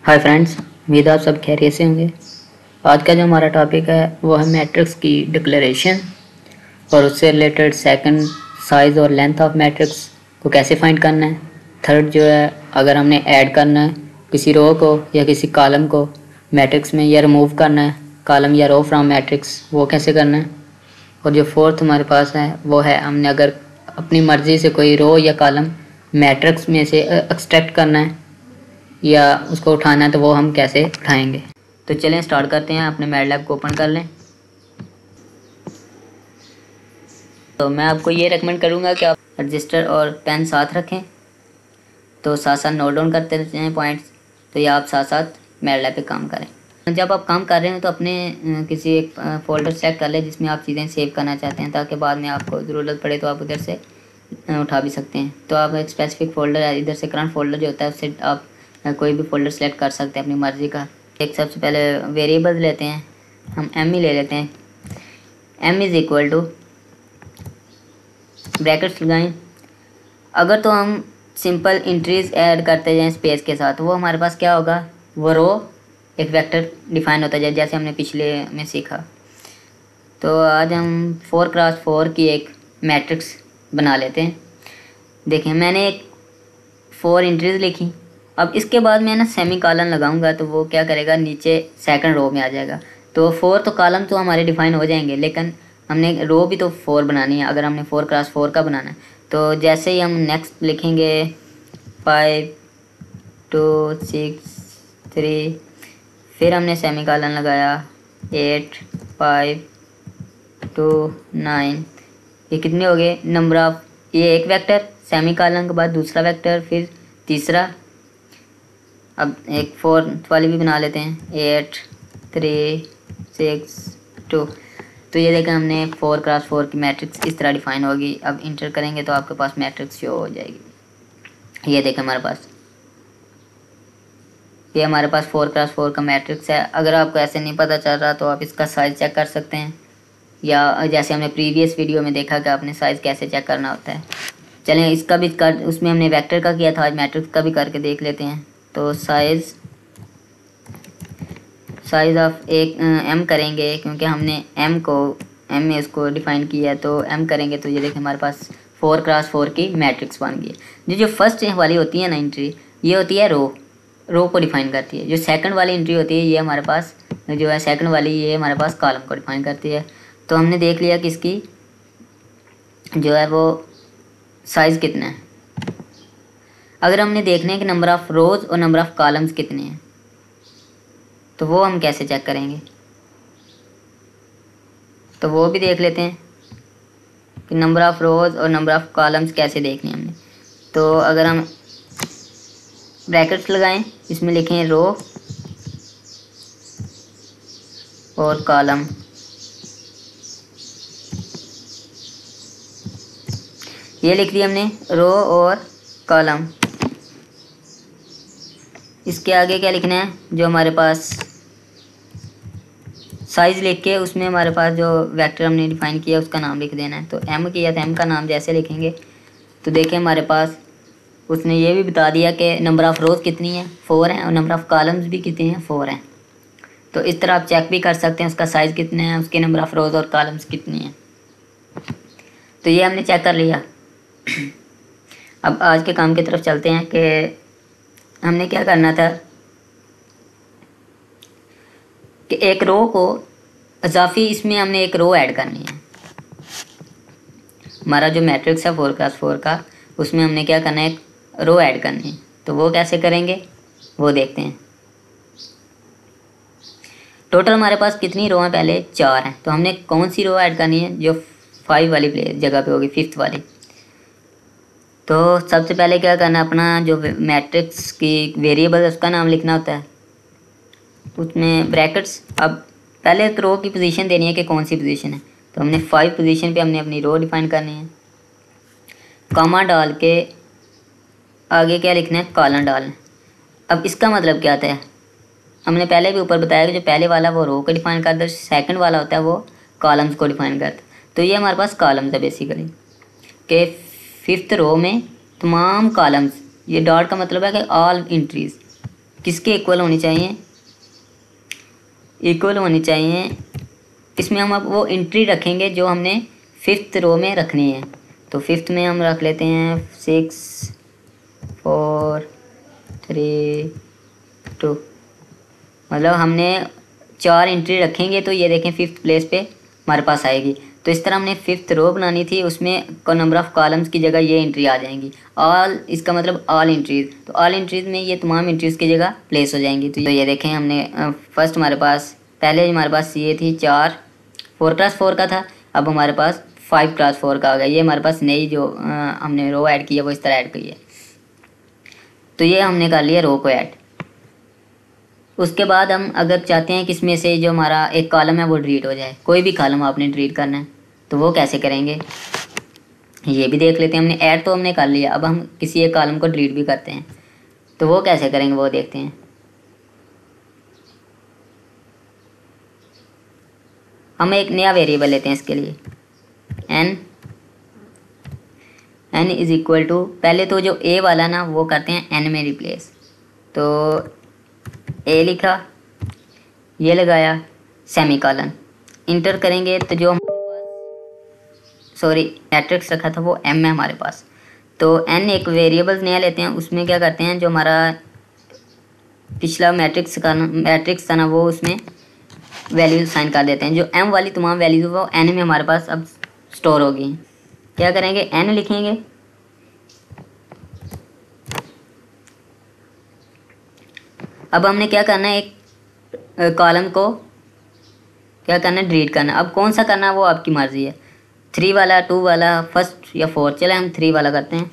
Hi friends, उम्मीद आप सब खैरियत से होंगे। आज का जो हमारा टॉपिक है वो है मैट्रिक्स की डिक्लेरेशन और उससे रिलेटेड सेकंड साइज़ और लेंथ ऑफ मैट्रिक्स को कैसे फाइंड करना है। थर्ड जो है, अगर हमने ऐड करना है किसी रो को या किसी कॉलम को मैट्रिक्स में या रिमूव करना है कॉलम या रो फ्रॉम मैट्रिक्स, वो कैसे करना है। और जो फोर्थ हमारे पास है वो है, हमने अगर अपनी मर्ज़ी से कोई रो या कॉलम मैट्रिक्स में से एक्सट्रैक्ट करना है या उसको उठाना है तो वो हम कैसे उठाएंगे। तो चलें स्टार्ट करते हैं। अपने मैटलैब को ओपन कर लें। तो मैं आपको ये रेकमेंड करूँगा कि आप रजिस्टर और पेन साथ रखें, तो साथ साथ नोट डाउन करते रहते हैं पॉइंट्स, तो ये आप साथ साथ मैटलैब पे काम करें। जब आप काम कर रहे हैं तो अपने किसी एक फ़ोल्डर सेलेक्ट कर लें जिसमें आप चीज़ें सेव करना चाहते हैं, ताकि बाद में आपको ज़रूरत पड़े तो आप उधर से उठा भी सकते हैं। तो आप एक स्पेसिफिक फ़ोल्डर है, इधर से करंट फ़ोल्डर जो होता है उससे आप कोई भी फ़ोल्डर सेलेक्ट कर सकते हैं अपनी मर्ज़ी का। एक सबसे पहले वेरिएबल लेते हैं, हम एम ही ले लेते हैं। M is equal to brackets लगाएं। अगर तो हम सिंपल इंट्रीज ऐड करते जाएं स्पेस के साथ, वो हमारे पास क्या होगा, वो रो एक वेक्टर डिफाइन होता है जैसे हमने पिछले में सीखा। तो आज हम 4x4 की एक मैट्रिक्स बना लेते हैं। देखें, मैंने एक 4 इंट्रीज लिखी। अब इसके बाद मैं ना सेमी कॉलन लगाऊंगा तो वो क्या करेगा, नीचे सेकंड रो में आ जाएगा। तो 4 तो कॉलम तो हमारे डिफाइन हो जाएंगे, लेकिन हमने रो भी तो 4 बनानी है। अगर हमने 4x4 का बनाना है तो जैसे ही हम नेक्स्ट लिखेंगे 5 2 6 3, फिर हमने सेमी कॉलन लगाया 8 5 2 9, ये कितने हो गए नंबर ऑफ, ये एक वेक्टर, सेमी कॉलन के बाद दूसरा वेक्टर, फिर तीसरा। अब एक 4 वाली भी बना लेते हैं 8 3 6 2। तो ये देखें, हमने 4x4 की मैट्रिक्स इस तरह डिफाइन होगी। अब इंटर करेंगे तो आपके पास मैट्रिक्स शो हो जाएगी। ये देखें हमारे पास, ये हमारे पास 4x4 का मैट्रिक्स है। अगर आपको ऐसे नहीं पता चल रहा तो आप इसका साइज़ चेक कर सकते हैं, या जैसे हमने प्रीवियस वीडियो में देखा कि आपने साइज़ कैसे चेक करना होता है। चलें इसका भी कर, उसमें हमने वेक्टर का किया था, आज मैट्रिक्स का भी करके देख लेते हैं। तो साइज़ ऑफ एक एम करेंगे, क्योंकि हमने एम में इसको डिफ़ाइन किया है, तो एम करेंगे तो ये देखें हमारे पास 4x4 की मैट्रिक्स बन गई। जो फर्स्ट वाली होती है ना एंट्री, ये होती है रो को डिफ़ाइन करती है। जो सेकंड वाली एंट्री होती है ये हमारे पास जो है सेकंड वाली, ये हमारे पास कॉलम को डिफ़ाइन करती है। तो हमने देख लिया कि इसकी जो है वो साइज़ कितना है। अगर हमने देखना है कि नंबर ऑफ़ रोज़ और नंबर ऑफ़ कॉलम्स कितने हैं, तो वो हम कैसे चेक करेंगे, तो वो भी देख लेते हैं कि नंबर ऑफ़ रोज़ और नंबर ऑफ़ कॉलम्स कैसे देखने हमने। तो अगर हम ब्रैकेट्स लगाएं, इसमें लिखें रो और कॉलम, ये लिख दिया हमने रो और कॉलम। इसके आगे क्या लिखना है, जो हमारे पास साइज़ लिख के उसमें हमारे पास जो वेक्टर हमने डिफ़ाइन किया उसका नाम लिख देना है। तो एम किया था, एम का नाम जैसे लिखेंगे तो देखें हमारे पास उसने ये भी बता दिया कि नंबर ऑफ़ रोज़ कितनी है, 4 हैं, और नंबर ऑफ़ कॉलम्स भी कितने हैं, 4 हैं। तो इस तरह आप चेक भी कर सकते हैं उसका साइज़ कितना है, उसके नंबर ऑफ़ रोज़ और कॉलम्स कितनी हैं। तो ये हमने चेक कर लिया। अब आज के काम की तरफ चलते हैं कि हमने क्या करना था कि एक रो को इजाफी, इसमें हमने एक रो ऐड करनी है। हमारा जो मैट्रिक्स है 4x4 का, उसमें हमने क्या करना है, एक रो ऐड करनी है। तो वो कैसे करेंगे वो देखते हैं। टोटल हमारे पास कितनी रो हैं, पहले 4 हैं। तो हमने कौन सी रो ऐड करनी है, जो 5 वाली जगह पे होगी, 5th वाली। तो सबसे पहले क्या करना, अपना जो मैट्रिक्स की वेरिएबल है उसका नाम लिखना होता है, उसमें ब्रैकेट्स। अब पहले एक रो की पोजीशन देनी है कि कौन सी पोजीशन है, तो हमने 5 पोजीशन पे हमने अपनी रो डिफाइन करनी है। कॉमा डाल के आगे क्या लिखना है, कॉलन डालना। अब इसका मतलब क्या आता है, हमने पहले भी ऊपर बताया कि जो पहले वाला वो रो को डिफाइन करता है, सेकंड वाला होता है वो कॉलम्स को डिफाइन करता है। तो ये हमारे पास कॉलम्स है बेसिकली, कि 5th रो में तमाम कॉलम्स, ये डॉट का मतलब है कि ऑल इंट्रीज, किसके इक्वल होनी चाहिए, इक्वल होनी चाहिए। इसमें हम अब वो एंट्री रखेंगे जो हमने 5th रो में रखनी है। तो 5th में हम रख लेते हैं 6 4 3 2, मतलब हमने 4 एंट्री रखेंगे तो ये देखें 5th प्लेस पे हमारे पास आएगी। तो इस तरह हमने 5th रो बनानी थी, उसमें नंबर ऑफ़ कॉलम्स की जगह ये एंट्री आ जाएंगी। ऑल, इसका मतलब ऑल एंट्रीज़, तो ऑल एंट्रीज़ में ये तमाम एंट्रीज़ की जगह प्लेस हो जाएंगी। तो ये देखें हमने फर्स्ट हमारे पास पहले हमारे पास ये थी 4 4x4 का था, अब हमारे पास 5x4 का आ गया। ये हमारे पास नई जो हमने रो ऐड की है वो इस तरह ऐड की है। तो ये हमने कर लिया रो को ऐड। उसके बाद हम अगर चाहते हैं कि इसमें से जो हमारा एक कॉलम है वो डिलीट हो जाए, कोई भी कॉलम आपने डिलीट करना है, तो वो कैसे करेंगे ये भी देख लेते हैं। हमने ऐड तो हमने कर लिया, अब हम किसी एक कॉलम को डिलीट भी करते हैं, तो वो कैसे करेंगे वो देखते हैं। हम एक नया वेरिएबल लेते हैं इसके लिए, n इज़ इक्वल टू, पहले तो जो a वाला ना वो करते हैं n में रिप्लेस। तो a लिखा, ये लगाया सेमीकोलन, इंटर करेंगे तो जो मैट्रिक्स रखा था वो m है हमारे पास। तो n एक वेरिएबल नया लेते हैं, उसमें क्या करते हैं जो हमारा पिछला मैट्रिक्स था ना वो उसमें वैल्यू साइन कर देते हैं। जो m वाली तमाम वैल्यूज वो n में हमारे पास अब स्टोर होगी। क्या करेंगे, n लिखेंगे, अब हमने क्या करना है, एक कॉलम को क्या करना है, डिलीट करना। अब कौन सा करना है वो आपकी मर्ज़ी है, 3 वाला, 2 वाला, फर्स्ट या 4। चले हम 3 वाला करते हैं।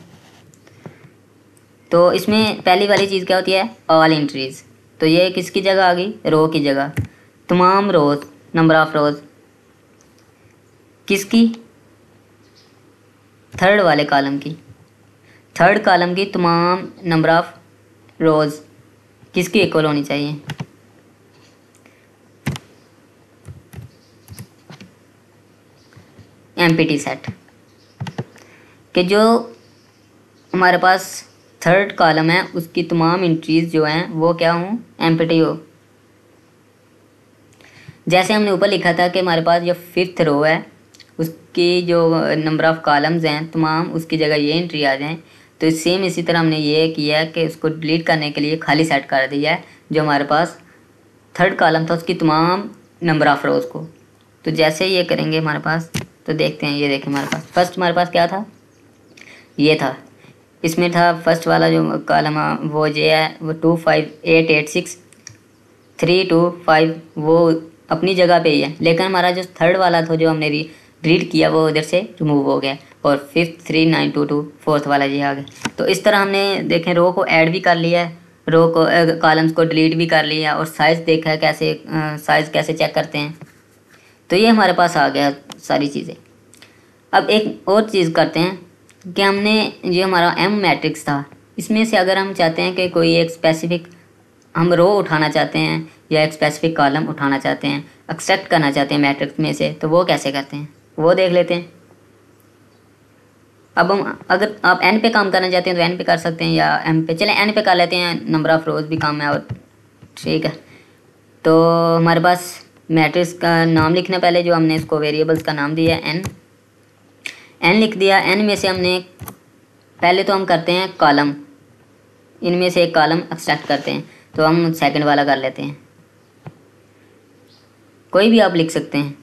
तो इसमें पहली वाली चीज़ क्या होती है, ऑल एंट्रीज़। तो ये किसकी जगह आ गई, रो की जगह, तमाम रोज़, नंबर ऑफ़ रोज़ किसकी, थर्ड वाले कॉलम की, थर्ड कॉलम की तमाम नंबर ऑफ़ रोज़ किसकी इक्वल होनी चाहिए, एम्प्टी सेट, कि जो हमारे पास थर्ड कॉलम है उसकी तमाम एंट्रीज़ जो हैं वो क्या हों, एम्प्टी हो। जैसे हमने ऊपर लिखा था कि हमारे पास जो 5th रो है उसकी जो नंबर ऑफ़ कॉलम्स हैं तमाम उसकी जगह ये एंट्री आ जाएं। तो सेम इसी तरह हमने ये किया है कि उसको डिलीट करने के लिए खाली सेट कर दिया है जो हमारे पास थर्ड कॉलम था उसकी तमाम नंबर ऑफ़ रोज़ को। तो जैसे ये करेंगे हमारे पास, तो देखते हैं, ये देखें हमारे पास फर्स्ट हमारे पास क्या था, ये था, इसमें था फर्स्ट वाला जो कॉलम वो ये है, वो 2 5 8 8 6 3 2 5 वो अपनी जगह पे ही है। लेकिन हमारा जो थर्ड वाला था जो हमने रीड किया वो उधर से रिमूव हो गया, और 5th 3 9 2 2 4th वाला ये आ गया। तो इस तरह हमने देखें रो को ऐड भी कर लिया है, रो को कॉलम्स को डिलीट भी कर लिया, और साइज़ देखा है कैसे, साइज़ कैसे चेक करते हैं। तो ये हमारे पास आ गया सारी चीज़ें। अब एक और चीज़ करते हैं कि हमने ये हमारा m मैट्रिक्स था, इसमें से अगर हम चाहते हैं कि कोई एक स्पेसिफिक हम रो उठाना चाहते हैं या एक स्पेसिफिक कॉलम उठाना चाहते हैं, एक्सट्रैक्ट करना चाहते हैं मैट्रिक्स में से, तो वो कैसे करते हैं वो देख लेते हैं। अब हम, अगर आप n पे काम करना चाहते हैं तो n पे कर सकते हैं, या m पे, चलें n पे कर लेते हैं, नंबर ऑफ़ रोज़ भी काम है। और ठीक है, तो हमारे पास मैट्रिक्स का नाम लिखना, पहले जो हमने इसको वेरिएबल्स का नाम दिया है n लिख दिया। n में से हमने पहले तो हम करते हैं कॉलम, इनमें से एक कॉलम एक्सट्रैक्ट करते हैं, तो हम सेकंड वाला कर लेते हैं, कोई भी आप लिख सकते हैं,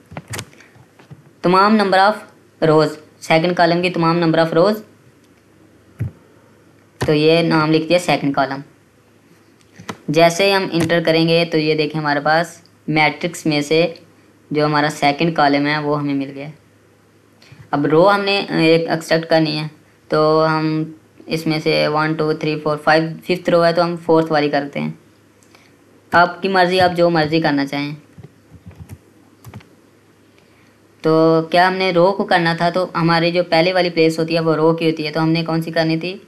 तमाम number of rows, second column की तमाम नंबर ऑफ़ रोज़, तो ये नाम लिख दिया सेकंड कॉलम। जैसे ही हम इंटर करेंगे तो ये देखें हमारे पास मैट्रिक्स में से जो हमारा सेकंड कॉलम है वो हमें मिल गया। अब रो हमने एक एक्सट्रैक्ट करनी है, तो हम इसमें से 1 2 3 4 5 5th रो है तो हम 4th वाली करते हैं। आपकी मर्ज़ी, आप जो मर्ज़ी करना चाहें। तो क्या हमने रो को करना था, तो हमारी जो पहले वाली प्लेस होती है वो रो की होती है, तो हमने कौन सी करनी थी,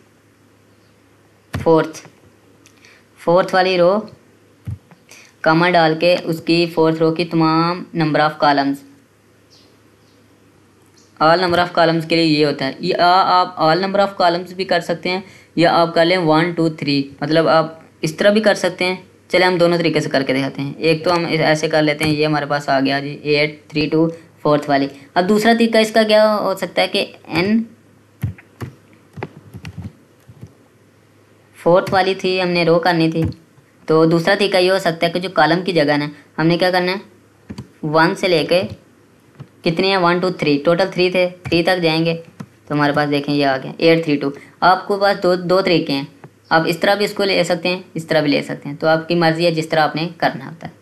4th वाली रो, कॉमा डाल के उसकी 4th रो की तमाम number of columns, all number of columns के लिए ये होता है। या आप ऑल नंबर ऑफ़ कॉलम्स भी कर सकते हैं, या आप कर लें 1 2 3, मतलब आप इस तरह भी कर सकते हैं। चले हम दोनों तरीके से करके दिखाते हैं। एक तो हम ऐसे कर लेते हैं, ये हमारे पास आ गया जी 8 3 2 4th वाली। अब दूसरा तरीका इसका क्या हो सकता है कि n 4th वाली थी, हमने रो करनी थी, तो दूसरा तरीका ये हो सकता है कि जो कॉलम की जगह ना हमने क्या करना है 1 से लेके कितने हैं 1 2 3 टोटल 3 थे, 3 तक जाएंगे तो हमारे पास देखें ये आ गया 8 3 2। आपको पास दो तरीके हैं, आप इस तरह भी इसको ले सकते हैं, इस तरह भी ले सकते हैं, तो आपकी मर्ज़ी है जिस तरह आपने करना होता है।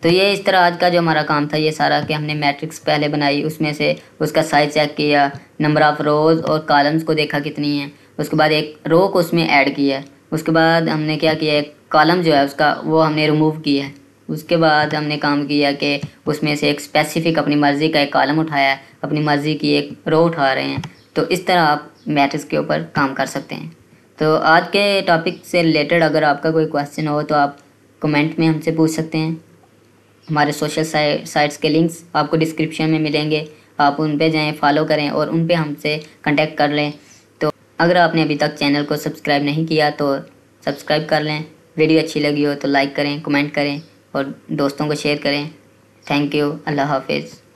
तो ये इस तरह आज का जो हमारा काम था ये सारा कि हमने मैट्रिक्स पहले बनाई, उसमें से उसका साइज चेक किया, नंबर ऑफ़ रोज़ और कॉलम्स को देखा कितनी है, उसके बाद एक रो को उसमें ऐड किया, उसके बाद हमने क्या किया एक कॉलम जो है उसका वो हमने रिमूव किया है, उसके बाद हमने काम किया कि उसमें से एक स्पेसिफ़िक अपनी मर्ज़ी का एक कॉलम उठाया है, अपनी मर्ज़ी की एक रो उठा रहे हैं। तो इस तरह आप मैट्रिक्स के ऊपर काम कर सकते हैं। तो आज के टॉपिक से रिलेटेड अगर आपका कोई क्वेश्चन हो तो आप कमेंट में हमसे पूछ सकते हैं। हमारे सोशल साइट्स के लिंक्स आपको डिस्क्रिप्शन में मिलेंगे, आप उन पे जाएं, फॉलो करें और उन पे हमसे कांटेक्ट कर लें। तो अगर आपने अभी तक चैनल को सब्सक्राइब नहीं किया तो सब्सक्राइब कर लें। वीडियो अच्छी लगी हो तो लाइक करें, कमेंट करें और दोस्तों को शेयर करें। Thank you. अल्लाह हाफिज़।